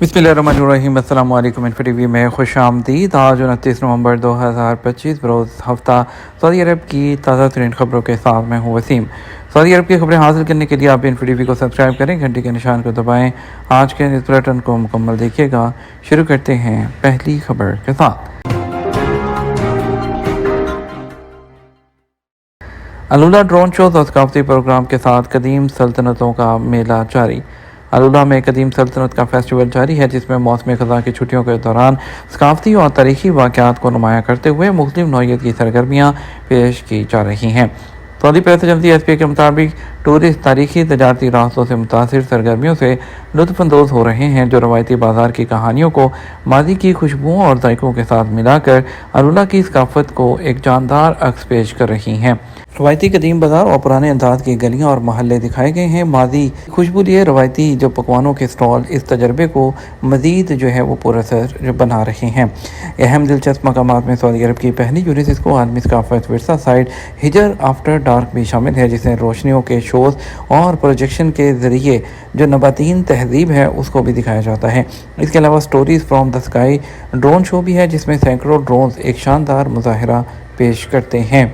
बिस्मिल्लाहिर्रहमानिर्रहीम। अस्सलाम वालेकुम। इन्फो टीवी में खुश आमदीद। आज 29 नवंबर 2025 बरोज़ हफ्ता सऊदी अरब की ताज़ा तरीन खबरों के साथ मैं हूँ वसीम। सऊदी अरब की खबरें हासिल करने के लिए आप इन्फो टीवी को सब्सक्राइब करें, घंटी के निशान को दबाएं। आज के न्यूज़ बुलेटिन को मुकम्मल देखिएगा। शुरू करते हैं पहली खबर के साथ। अलुला ड्रोन शोज और सकाफती प्रोग्राम के साथ कदीम सल्तनतों का मेला जारी। अलुला में कदीम सल्तनत का फेस्टिवल जारी है, जिसमें मौसम ख़ज़ा की छुट्टियों के दौरान सकाफती और तारीखी वाक़यात को नुमाया करते हुए मुख्तलिफ नौइयत की सरगर्मियाँ पेश की जा रही हैं। सऊदी प्रेस एजेंसी एसपी के मुताबिक टूरिस्ट तारीखी तजारती रास्तों से मुतासिर सरगर्मियों से लुत्फ़अंदोज़ हो रहे हैं, जो रवायती बाज़ार की कहानियों को मादी की खुशबुओं और जायकों के साथ मिलाकर अलुला की सकाफत को एक जानदार अक्स पेश कर रही हैं। रवायती कदीम बाज़ार और पुराने अंदाज की गलियाँ और महल्ले दिखाए गए हैं। मादी खुशबू लिए रवायती जो पकवानों के स्टॉल इस तजर्बे को मज़ीद जो है वो पुरअसर बना रहे हैं। अहम दिलचस्प मकामात में सऊदी अरब की पहली यूनेस्को आलमी सकाफत विरसा साइट हिजर आफ्टर डार्क भी शामिल है, जिसमें रोशनियों के शोज़ और प्रोजेक्शन के ज़रिए जो नबातीन तहजीब है उसको भी दिखाया जाता है। इसके अलावा stories from the sky drone show भी है, जिसमें सैकड़ों ड्रोन्स एक शानदार मुजाहरा पेश करते हैं।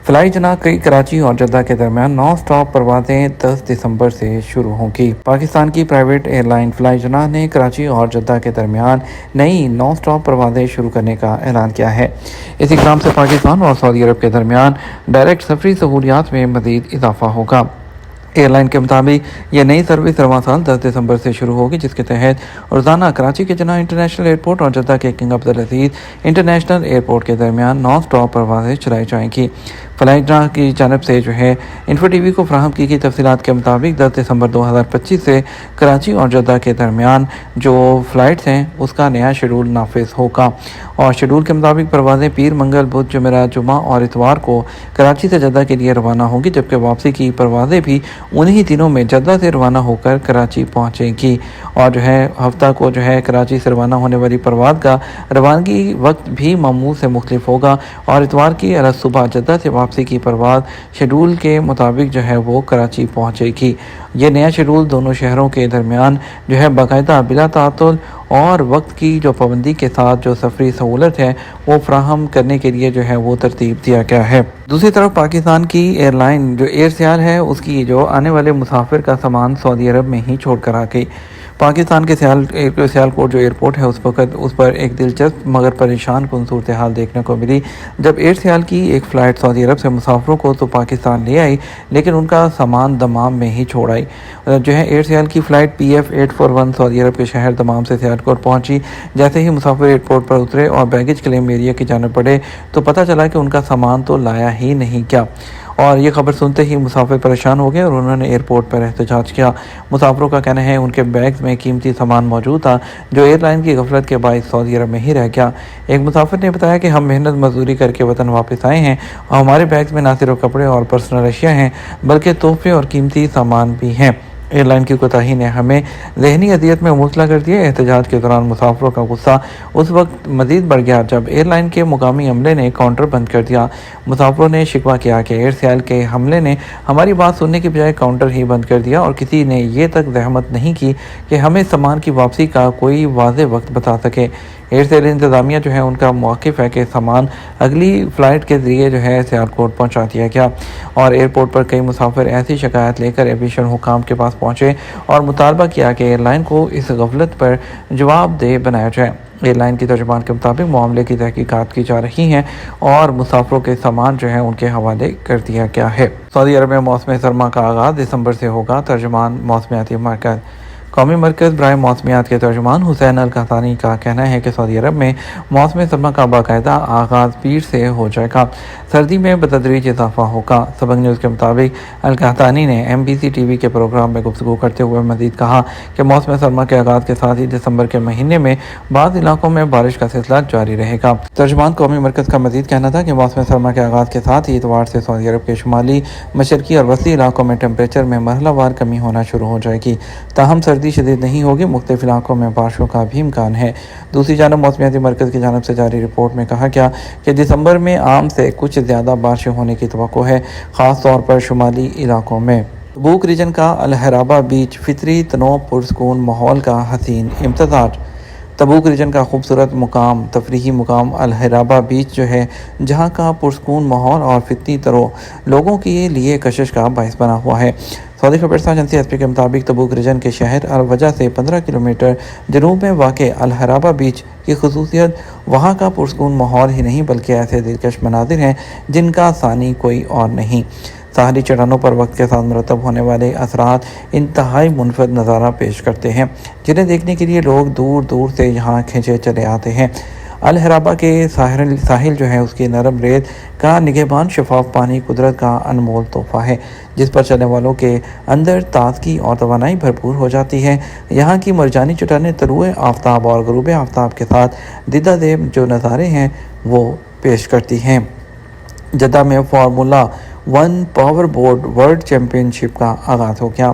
फ्लाई जना कई कराची और जद्दा के दरमियान नॉन स्टॉप परवाज़ें 10 दिसंबर से शुरू होंगी। पाकिस्तान की प्राइवेट एयरलाइन फ्लाई जना ने कराची और जद्दा के दरमियान नई नॉन स्टॉप परवाज़ें शुरू करने का ऐलान किया है। इस इक़दाम से पाकिस्तान और सऊदी अरब के दरमियान डायरेक्ट सफरी सहूलियात में मज़ीद इजाफा होगा। एयरलाइन के मुताबिक यह नई सर्विस रवां साल 10 दिसंबर से शुरू होगी, जिसके तहत रोज़ाना कराची के जना इंटरनेशनल एयरपोर्ट और जद्दा के किंग अब्दुल अजीज़ इंटरनेशनल एयरपोर्ट के दरमियान नॉन स्टॉप परवाज़ें चलाई जाएंगी। फ्लाइट जना की जानब से जो है इन्फो टीवी को फ्राहम की गई तफसीलात के मुताबिक 10 दिसंबर 2025 से कराची और जद्दा के दरमियान जो फ़्लाइट्स हैं उसका नया शेड्यूल नाफिज होगा। और शेड्यूल के मुताबिक परवाज़ें पीर, मंगल, बुध, जुमेरात, जुमा और इतवार को कराची से जद्दा के लिए रवाना होंगी, जबकि वापसी की परवाज़ें भी उन्हीं दिनों में जद्दा से रवाना होकर कराची पहुँचेंगी। और जो है हफ्ता को जो है कराची से रवाना होने वाली परवाज़ का रवानगी वक्त भी मामूल से मुख्तलिफ होगा और इतवार की अलग सुबह जद्दा से वापसी की परवाज़ शेड्यूल के मुताबिक जो है वो कराची पहुँचेगी। ये नया शेड्यूल दोनों शहरों के दरमियान जो है बाकायदा बिला तातुल और वक्त की जो पाबंदी के साथ जो सफरी सहूलत है वो फ्राहम करने के लिए जो है वो तरतीब दिया गया है। दूसरी तरफ पाकिस्तान की एयरलाइन जो एयर सियाल है उसकी जो आने वाले मुसाफिर का सामान सऊदी अरब में ही छोड़ कर आ गई। पाकिस्तान के सियालकोट जो एयरपोर्ट है उस पर एक दिलचस्प मगर परेशान कुन सूरत हाल देखने को मिली, जब एयर सियाल की एक फ़्लाइट सऊदी अरब से मुसाफिरों को तो पाकिस्तान ले आई, लेकिन उनका सामान दमाम में ही छोड़ आई। जो है एयर सियाल की फ़्लाइट PF 841 सऊदी अरब के शहर दमाम से सियालकोट पहुंची। जैसे ही मुसाफिर एयरपोर्ट पर उतरे और बैगेज क्लेम एरिया की जाने पड़े तो पता चला कि उनका सामान तो लाया ही नहीं क्या। और ये खबर सुनते ही मुसाफिर परेशान हो गए और उन्होंने एयरपोर्ट पर एहतजाज किया। मुसाफिरों का कहना है उनके बैग्स में कीमती सामान मौजूद था, जो एयरलाइन की गफलत के बायस सऊदी अरब में ही रह गया। एक मुसाफिर ने बताया कि हम मेहनत मजदूरी करके वतन वापस आए हैं और हमारे बैग्स में न सिर्फ कपड़े और पर्सनल अशिया हैं बल्कि तोहफे और कीमती सामान भी हैं। एयरलाइन की कोताही ने हमें ज़हनी अजियत में मुबतला कर दिया। एहतजाज के दौरान मुसाफिरों का गुस्सा उस वक्त मज़ीद बढ़ गया जब एयरलाइन के मुकामी अमले ने काउंटर बंद कर दिया। मुसाफिरों ने शिकवा किया कि एयर सियाल के हमले ने हमारी बात सुनने के बजाय काउंटर ही बंद कर दिया और किसी ने ये तक जहमत नहीं की कि हमें सामान की वापसी का कोई वाज़ेह वक्त बता सके। एयर सेल इंतज़ामिया जो है उनका मौक़िफ़ है कि सामान अगली फ़्लाइट के ज़रिए जो है सियालकोट पहुँचा दिया गया। और एयरपोर्ट पर कई मुसाफिर ऐसी शिकायत लेकर एविएशन हुकाम के पास पहुँचे और मुतालबा किया कि एयरलाइन को इस गफलत पर जवाबदेह बनाया जाए। एयरलाइन की तर्जुमान के मुताबिक मामले की तहकीकात की जा रही हैं और मुसाफिरों के सामान जो है उनके हवाले कर दिया गया है। सऊदी अरब में मौसम सरमा का आगाज़ दिसंबर से होगा। तर्जुमान मौसमियाती मरकज़ कौमी मरकज़ बराए मौसमियात के तर्जुमान हुसैन अल कहतानी का कहना है कि सऊदी अरब में मौसम सरमा का बाकायदा आगाज़ पीर से हो जाएगा। सर्दी में बतदरीज इजाफा होगा। सबक न्यूज़ के मुताबिक अल कहतानी ने MBC TV के प्रोग्राम में गुफ्तगू करते हुए मज़ीद कहा कि मौसम सरमा के आगाज़ के साथ ही दिसंबर के महीने में बाज़ इलाकों में बारिश का सिलसिला जारी रहेगा। तर्जुमान कौमी मरकज़ का मज़ीद कहना था कि मौसम सरमा के आगाज़ के साथ ही इतवार से सऊदी अरब के शुमाली, मशरकी और वसी इलाकों में टेम्परेचर में मरहलावार कमी होना शुरू हो जाएगी। ताहम सर्दी शदीद नहीं होगी, मुख्तलिफ इलाकों में बारिशों का भी इम्कान है। दूसरी जानब मौसमियाती मरकज़ की जानब से जारी रिपोर्ट में कहा गया कि दिसंबर में आम से कुछ ज़्यादा बारिशें होने की तवक्को है, ख़ास तौर पर शुमाली इलाकों में। تبوک ریجن کا الحرابہ بیچ فطری تنوع پرسکون ماحول کا حسین امتزاج۔ تبوک ریجن کا خوبصورت مقام تفریحی مقام الحرابہ بیچ جو ہے، جہاں کا پرسکون ماحول اور فطری تنوع لوگوں کے لیے کشش کا باعث بنا ہوا ہے۔ سعودی خبرسا ایجنسی ایس پی کے مطابق تبوک ریجن کے شہر الوجہ سے 15 کلومیٹر جنوب میں واقع الحرابہ بیچ کی خصوصیت وہاں کا پرسکون ماحول ہی نہیں بلکہ ایسے دلکش مناظر ہیں جن کا ثانی کوئی اور نہیں۔ ساحلی چٹانوں پر وقت کے ساتھ مرتب ہونے والے اثرات انتہائی منفرد نظارہ پیش کرتے ہیں، جنہیں دیکھنے کے لیے لوگ دور دور سے یہاں کھنچے چلے آتے ہیں۔ الحرابہ کے ساحل جو ہے، اس کی نرم ریت کا نگہبان شفاف پانی قدرت کا انمول تحفہ ہے، جس پر چلنے والوں کے اندر تازگی اور توانائی بھرپور ہو جاتی ہے۔ یہاں کی مرجانی چٹانیں طلوع آفتاب اور غروب آفتاب کے ساتھ دیدہ دیب جو نظارے ہیں وہ پیش کرتی ہیں۔ جدہ میں formula 1 power boat world championship کا آغاز ہو گیا۔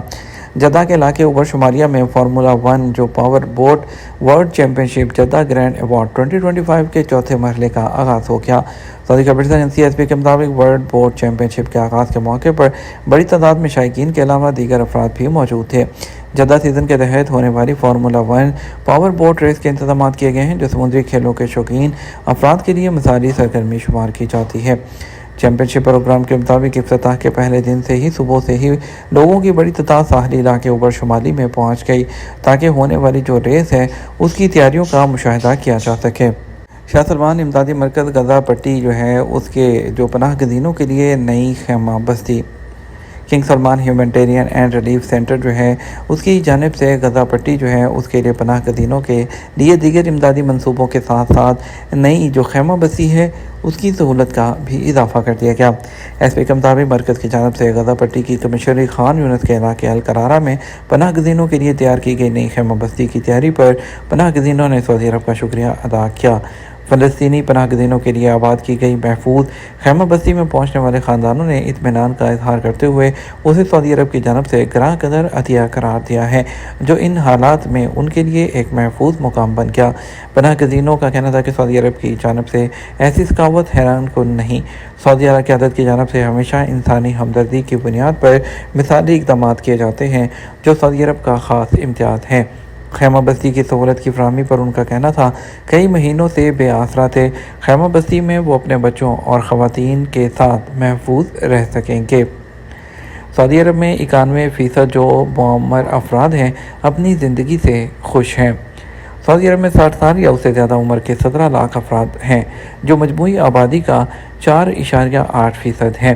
جدہ کے علاقے اوبر شمالیہ میں فارمولا 1 جو پاور بوٹ ورلڈ چیمپئن شپ جدہ گرینڈ ایوارڈ 2025 کے چوتھے مرحلے کا آغاز ہو گیا۔ سعودی خبرسا ایجنسی ایس پی کے مطابق ورلڈ بوٹ چیمپئن شپ کے آغاز کے موقع پر بڑی تعداد میں شائقین کے علاوہ دیگر افراد بھی موجود تھے۔ جدہ سیزن کے تحت ہونے والی فارمولا 1 پاور بوٹ ریس کے انتظامات کیے گئے ہیں، جو سمندری کھیلوں کے شوقین افراد کے لیے مثالی سرگرمی شمار کی جاتی ہے۔ چیمپئن شپ پروگرام کے مطابق افتتاح کے پہلے دن سے ہی صبح سے ہی لوگوں کی بڑی تعداد ساحلی علاقے اوبر شمالی میں پہنچ گئی تاکہ ہونے والی جو ریس ہے اس کی تیاریوں کا مشاہدہ کیا جا سکے۔ شاہ سلمان امدادی مرکز غزہ پٹی جو ہے، اس کے جو پناہ گزینوں کے لیے نئی خیمہ بستی king Salman humanitarian and relief centre جو ہے، اس کی جانب سے غزہ پٹی جو ہے اس کے لیے پناہ گزینوں کے لیے دیگر امدادی منصوبوں کے ساتھ ساتھ نئی جو خیمہ بستی ہے اس کی سہولت کا بھی اضافہ کر دیا گیا۔ ایس پی کے مطابق مرکز کی جانب سے غزہ پٹی کی کمشنری خان یونس کے علاقے القرارہ میں پناہ گزینوں کے لیے تیار کی گئی نئی خیمہ بستی کی تیاری پر پناہ گزینوں نے سعودی عرب کا شکریہ ادا کیا۔ فلسطینی پناہ گزینوں کے لیے آباد کی گئی محفوظ خیمہ بستی میں پہنچنے والے خاندانوں نے اطمینان کا اظہار کرتے ہوئے اسے سعودی عرب کی جانب سے گراں قدر عطیہ قرار دیا ہے، جو ان حالات میں ان کے لیے ایک محفوظ مقام بن گیا۔ پناہ گزینوں کا کہنا تھا کہ سعودی عرب کی جانب سے ایسی ثقافت حیران کن نہیں۔ سعودی عرب قیادت کی جانب سے ہمیشہ انسانی ہمدردی کی بنیاد پر مثالی اقدامات کیے جاتے ہیں، جو سعودی عرب کا خاص امتیاز ہے۔ خیمہ بستی کی سہولت کی فراہمی پر ان کا کہنا تھا، کئی مہینوں سے بے آسرا تھے، خیمہ بستی میں وہ اپنے بچوں اور خواتین کے ساتھ محفوظ رہ سکیں گے۔ سعودی عرب میں 91% جو معمر افراد ہیں اپنی زندگی سے خوش ہیں۔ سعودی عرب میں 60 سال یا اس سے زیادہ عمر کے 17 لاکھ افراد ہیں، جو مجموعی آبادی کا 4.8% ہے۔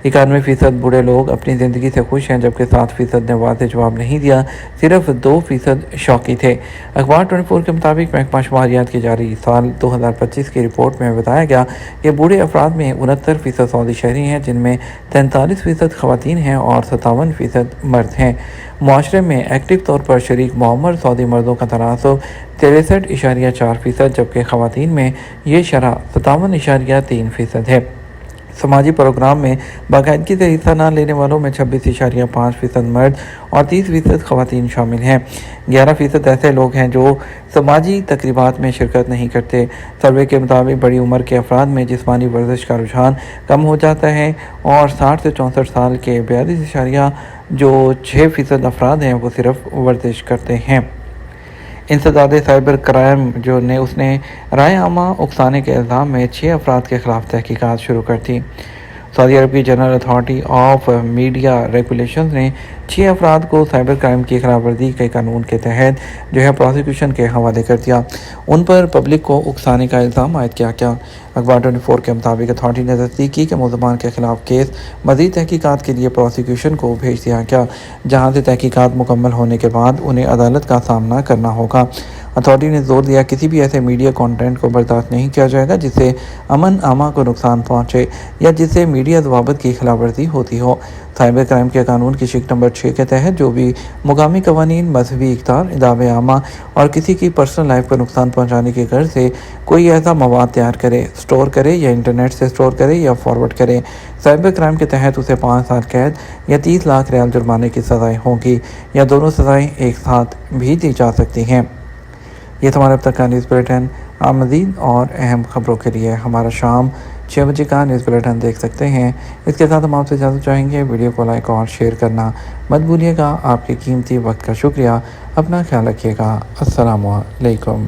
91% بوڑھے لوگ اپنی زندگی سے خوش ہیں، جبکہ 7% نے واضح جواب نہیں دیا، صرف 2% شوقی تھے۔ اخبار 24 کے مطابق محکمہ شماریات کی جاری سال 2025 کی رپورٹ میں بتایا گیا کہ بوڑھے افراد میں 69% سعودی شہری ہیں، جن میں 43% خواتین ہیں اور 57% مرد ہیں۔ معاشرے میں ایکٹیو طور پر شریک معمر سعودی مردوں کا تناسب 63.4%، جبکہ خواتین میں یہ شرح 57.3% ہے۔ سماجی پروگرام میں باقاعدگی سے حصہ نہ لینے والوں میں 26.5% مرد اور 30% خواتین شامل ہیں۔ 11% ایسے لوگ ہیں جو سماجی تقریبات میں شرکت نہیں کرتے۔ سروے کے مطابق بڑی عمر کے افراد میں جسمانی ورزش کا رجحان کم ہو جاتا ہے اور 60 سے 64 سال کے 42.6% افراد ہیں وہ صرف ورزش کرتے ہیں۔ انسداد سائبر کرائم اس نے رائے عامہ اکسانے کے الزام میں 6 افراد کے خلاف تحقیقات شروع کر دی۔ سعودی عرب کی general authority of media regulations نے 6 افراد کو سائبر کرائم کی خلاف ورزی کے قانون کے تحت پروسیکیوشن کے حوالے کر دیا۔ ان پر پبلک کو اکسانے کا الزام عائد کیا گیا۔ اخبار 24 کے مطابق اتھارٹی نے تصدیق کی کہ ملزمان کے خلاف کیس مزید تحقیقات کے لیے پروسیکیوشن کو بھیج دیا گیا، جہاں سے تحقیقات مکمل ہونے کے بعد انہیں عدالت کا سامنا کرنا ہوگا۔ اتھارٹی نے زور دیا، کسی بھی ایسے میڈیا کانٹینٹ کو برداشت نہیں کیا جائے گا جس سے امن عامہ کو نقصان پہنچے یا جس سے میڈیا ضوابط کی خلاف ورزی ہوتی ہو۔ سائبر کرائم کے قانون کی شق نمبر 6 کے تحت جو بھی مقامی قوانین، مذہبی اقدار، اداب عامہ اور کسی کی پرسنل لائف کو نقصان پہنچانے کی غرض سے کوئی ایسا مواد تیار کرے، سٹور کرے یا انٹرنیٹ سے سٹور کرے یا فارورڈ کرے، سائبر کرائم کے تحت اسے 5 سال قید یا 30 لاکھ ریال جرمانے کی سزائیں ہوں گی یا دونوں سزائیں ایک ساتھ بھی دی جا سکتی ہیں۔ یہ تمہارا اب تک کا نیوز بلیٹن۔ مزید اور اہم خبروں کے لیے ہمارا شام 6 بجے کا نیوز بلیٹن دیکھ سکتے ہیں۔ اس کے ساتھ ہم آپ سے اجازت چاہیں گے، ویڈیو کو لائک اور شیئر کرنا مت بھولیے گا۔ آپ کے قیمتی وقت کا شکریہ، اپنا خیال رکھیے گا۔ السلام علیکم۔